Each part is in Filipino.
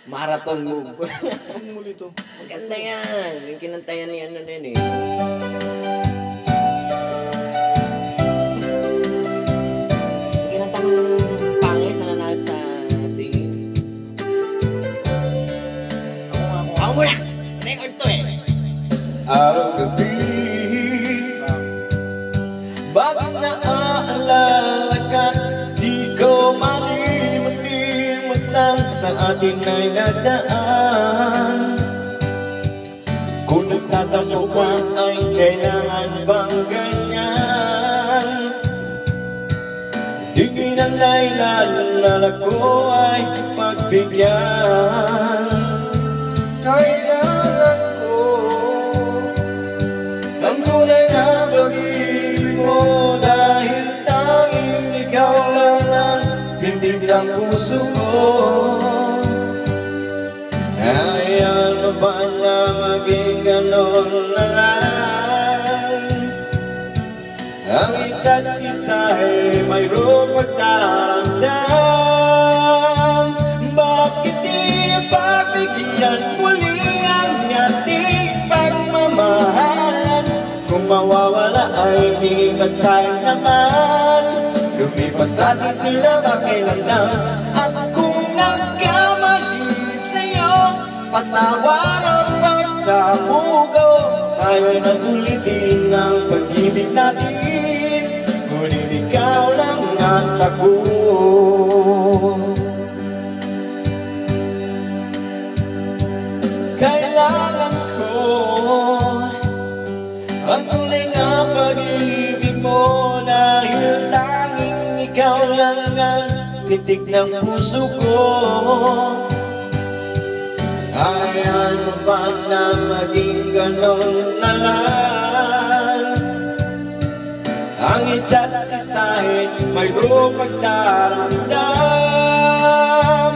Marathon move. Ano mo dito? Maganda yan. Yung kinantayan ni ano din eh. Yung kinantang pangit na nasa singing. Ako muna! Record to eh. Araw gabi, bakit naaalala ka? Di ko malimut-limutan sa ating ay nadaan. Kung nagtatampo ka ay kailangan bang ganyan? Tingin ang dahilan na ako ay pagbigyan. Kailangan ko ang tunay na pag-ibig mo, dahil tanging ikaw lang ang pintig ng puso ko. Hayaan mo ba na maging ganon na lang? Ang isa't isa ay mayroong pagtaramdam. Bakit di pagbigyan muli ang ating pagmamahalan? Kung mawawala ay di ba't sayang naman? Lumipas natin tila ba kailan lang? At kung nagkamali sa'yo, patawaran pagsamugo. Tayo natulitin ang pag-ibig natin, ngunit ikaw lang at ako. Kailangan ko ang tunay na pag-ibig mo, dahil tanging ikaw lang ang titik ng puso ko. Hayaan mo ba na maging ganon na lang? Ang isa't isa ay mayroong pagdaramdam.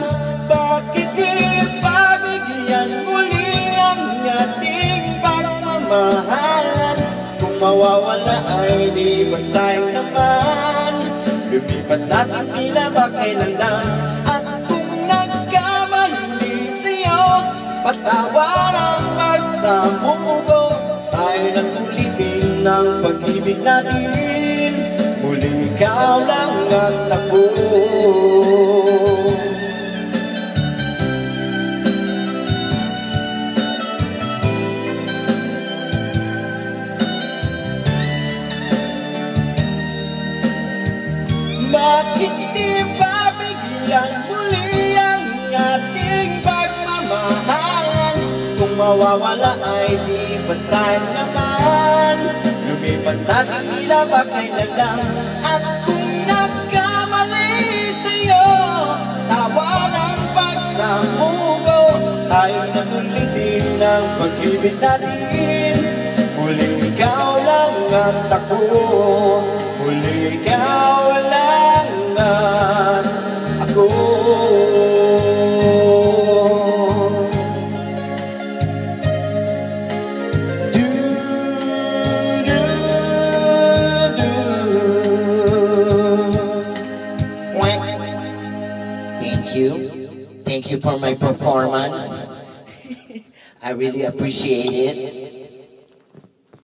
Bakit di pabigyan muli ang ating pagmamahalan? Kung mawawala ay di ba't sayang naman? Lumipas natin tila ba kailan lang? At kung nagkamali sa'yo, patawaran pagsamugo. Tayo natulitin ng pag-ibig natin, muling ikaw lang at ako. Bakit di pabigyan muli ang ating pagmamahalan? Kung mawawala ay di ba't sayang naman? Lumipas natin tila ba kailan lang? At kung nagkamali sa'yo, tawanan pagsamugo. Tayo natulitin ng pag-ibig natin, muling ikaw lang at ako. Muling ikaw lang at ako. Thank you for my performance. I really appreciate it.